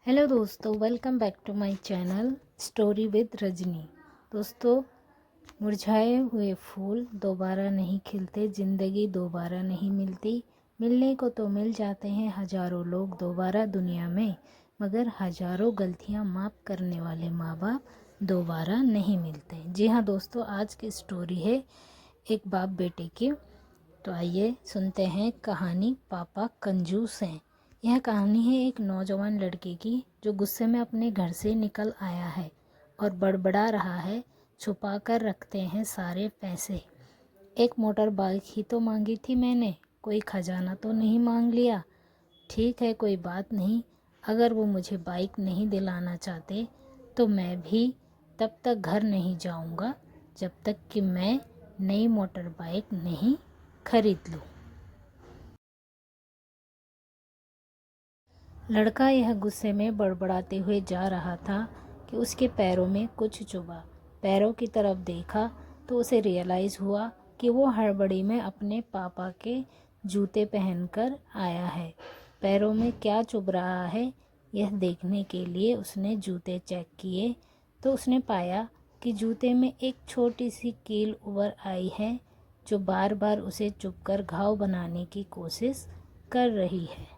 Hello दोस्तों, welcome back to my channel story with Rajni. दोस्तों, मुरझाए हुए फूल दोबारा नहीं खिलते, ज़िंदगी दोबारा नहीं मिलती। मिलने को तो मिल जाते हैं हज़ारों लोग दोबारा दुनिया में, मगर हज़ारों गलतियां माफ़ करने वाले माँ बाप दोबारा नहीं मिलते। जी हाँ दोस्तों, आज की स्टोरी है एक बाप बेटे की। तो आइए सुनते हैं कहानी पापा कंजूस हैं। यह कहानी है एक नौजवान लड़के की जो गुस्से में अपने घर से निकल आया है और बड़बड़ा रहा है, छुपा कर रखते हैं सारे पैसे। एक मोटर बाइक ही तो मांगी थी मैंने, कोई खजाना तो नहीं मांग लिया। ठीक है, कोई बात नहीं, अगर वो मुझे बाइक नहीं दिलाना चाहते तो मैं भी तब तक घर नहीं जाऊंगा जब तक कि मैं नई मोटर बाइक नहीं खरीद लूं। लड़का यह गुस्से में बड़बड़ाते हुए जा रहा था कि उसके पैरों में कुछ चुभा। पैरों की तरफ देखा तो उसे रियलाइज़ हुआ कि वो हड़बड़ी में अपने पापा के जूते पहनकर आया है। पैरों में क्या चुभ रहा है यह देखने के लिए उसने जूते चेक किए तो उसने पाया कि जूते में एक छोटी सी कील उभर आई है जो बार बार उसे चुभकर घाव बनाने की कोशिश कर रही है।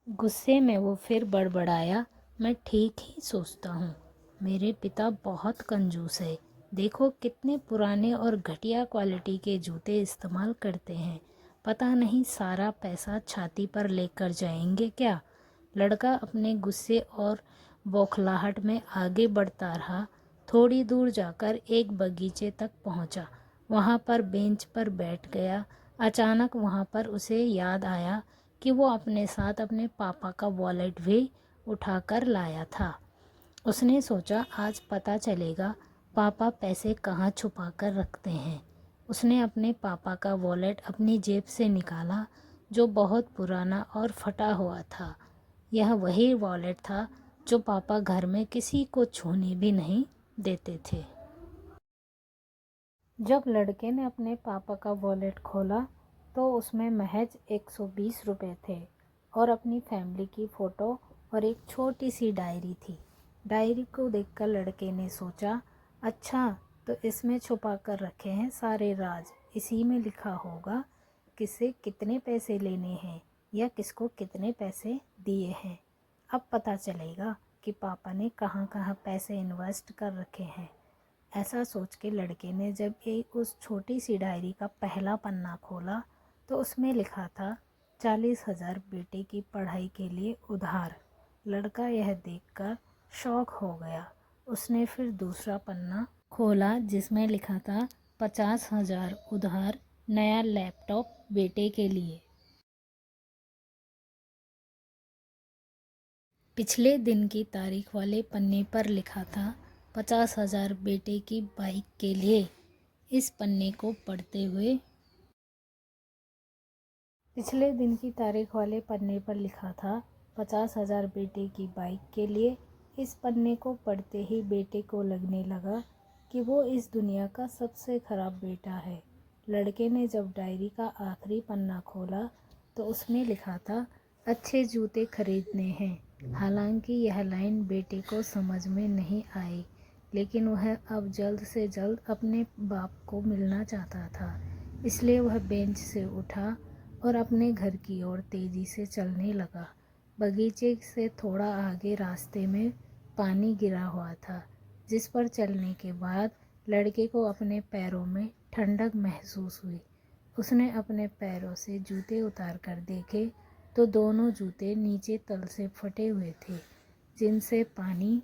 गुस्से में वो फिर बड़बड़ाया, मैं ठीक ही सोचता हूँ, मेरे पिता बहुत कंजूस है। देखो कितने पुराने और घटिया क्वालिटी के जूते इस्तेमाल करते हैं। पता नहीं सारा पैसा छाती पर लेकर जाएंगे क्या। लड़का अपने गुस्से और बौखलाहट में आगे बढ़ता रहा। थोड़ी दूर जाकर एक बगीचे तक पहुँचा। वहाँ पर बेंच पर बैठ गया। अचानक वहाँ पर उसे याद आया कि वो अपने साथ अपने पापा का वॉलेट भी उठाकर लाया था। उसने सोचा आज पता चलेगा पापा पैसे कहाँ छुपा कर रखते हैं। उसने अपने पापा का वॉलेट अपनी जेब से निकाला जो बहुत पुराना और फटा हुआ था। यह वही वॉलेट था जो पापा घर में किसी को छूने भी नहीं देते थे। जब लड़के ने अपने पापा का वॉलेट खोला तो उसमें महज 120 रुपये थे और अपनी फैमिली की फ़ोटो और एक छोटी सी डायरी थी। डायरी को देखकर लड़के ने सोचा, अच्छा तो इसमें छुपा कर रखे हैं सारे राज। इसी में लिखा होगा किसे कितने पैसे लेने हैं या किसको कितने पैसे दिए हैं। अब पता चलेगा कि पापा ने कहाँ कहाँ पैसे इन्वेस्ट कर रखे हैं। ऐसा सोच के लड़के ने जब एक उस छोटी सी डायरी का पहला पन्ना खोला तो उसमें लिखा था 40,000 बेटे की पढ़ाई के लिए उधार। लड़का यह देखकर शॉक हो गया। उसने फिर दूसरा पन्ना खोला जिसमें लिखा था 50,000 उधार नया लैपटॉप बेटे के लिए। पिछले दिन की तारीख वाले पन्ने पर लिखा था 50,000 बेटे की बाइक के लिए। इस पन्ने को पढ़ते हुए पिछले दिन की तारीख वाले पन्ने पर लिखा था 50,000 बेटे की बाइक के लिए। इस पन्ने को पढ़ते ही बेटे को लगने लगा कि वो इस दुनिया का सबसे खराब बेटा है। लड़के ने जब डायरी का आखिरी पन्ना खोला तो उसमें लिखा था अच्छे जूते खरीदने हैं। हालांकि यह लाइन बेटे को समझ में नहीं आई, लेकिन वह अब जल्द से जल्द अपने बाप को मिलना चाहता था। इसलिए वह बेंच से उठा और अपने घर की ओर तेज़ी से चलने लगा। बगीचे से थोड़ा आगे रास्ते में पानी गिरा हुआ था जिस पर चलने के बाद लड़के को अपने पैरों में ठंडक महसूस हुई। उसने अपने पैरों से जूते उतार कर देखे तो दोनों जूते नीचे तल से फटे हुए थे जिनसे पानी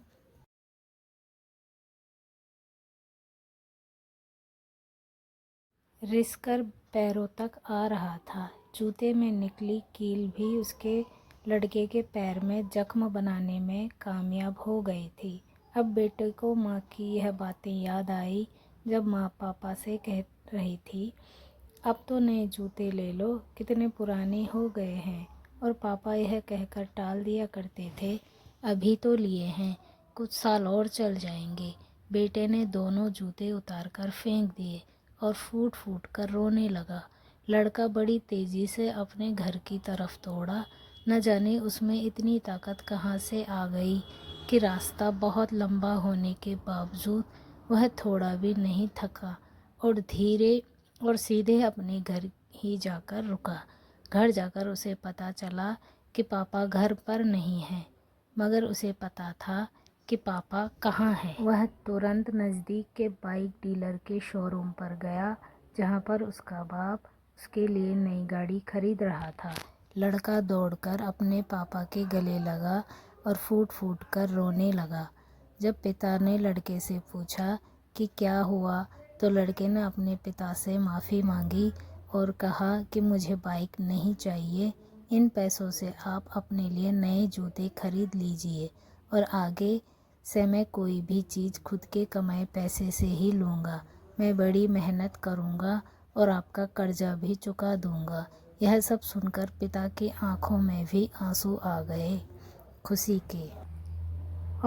रिसकर पैरों तक आ रहा था। जूते में निकली कील भी उसके लड़के के पैर में जख्म बनाने में कामयाब हो गई थी। अब बेटे को माँ की यह बातें याद आई जब माँ पापा से कह रही थी, अब तो नए जूते ले लो, कितने पुराने हो गए हैं। और पापा यह कहकर टाल दिया करते थे, अभी तो लिए हैं, कुछ साल और चल जाएंगे। बेटे ने दोनों जूते उतार कर फेंक दिए और फूट फूट कर रोने लगा। लड़का बड़ी तेज़ी से अपने घर की तरफ दौड़ा न जाने उसमें इतनी ताकत कहाँ से आ गई कि रास्ता बहुत लंबा होने के बावजूद वह थोड़ा भी नहीं थका और धीरे और सीधे अपने घर ही जाकर रुका। घर जाकर उसे पता चला कि पापा घर पर नहीं हैं, मगर उसे पता था कि पापा कहाँ हैं। वह तुरंत नज़दीक के बाइक डीलर के शोरूम पर गया, जहाँ पर उसका बाप उसके लिए नई गाड़ी खरीद रहा था। लड़का दौड़कर अपने पापा के गले लगा और फूट फूट कर रोने लगा। जब पिता ने लड़के से पूछा कि क्या हुआ, तो लड़के ने अपने पिता से माफ़ी मांगी और कहा कि मुझे बाइक नहीं चाहिए, इन पैसों से आप अपने लिए नए जूते खरीद लीजिए और आगे से मैं कोई भी चीज़ खुद के कमाए पैसे से ही लूँगा। मैं बड़ी मेहनत करूँगा और आपका कर्जा भी चुका दूँगा। यह सब सुनकर पिता की आंखों में भी आंसू आ गए खुशी के।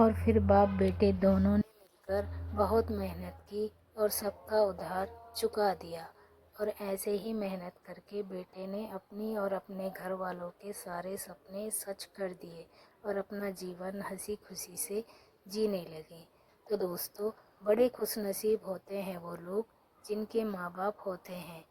और फिर बाप बेटे दोनों ने मिलकर बहुत मेहनत की और सबका उधार चुका दिया। और ऐसे ही मेहनत करके बेटे ने अपनी और अपने घर वालों के सारे सपने सच कर दिए और अपना जीवन हंसी खुशी से जीने लगे। तो दोस्तों, बड़े खुशनसीब होते हैं वो लोग जिनके माँ बाप होते हैं,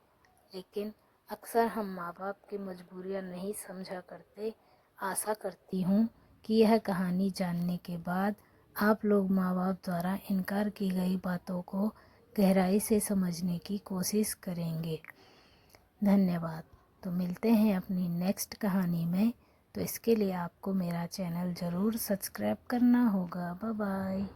लेकिन अक्सर हम माँ बाप की मजबूरियाँ नहीं समझा करते। आशा करती हूँ कि यह कहानी जानने के बाद आप लोग माँ बाप द्वारा इनकार की गई बातों को गहराई से समझने की कोशिश करेंगे। धन्यवाद। तो मिलते हैं अपनी नेक्स्ट कहानी में। तो इसके लिए आपको मेरा चैनल ज़रूर सब्सक्राइब करना होगा। Bye bye.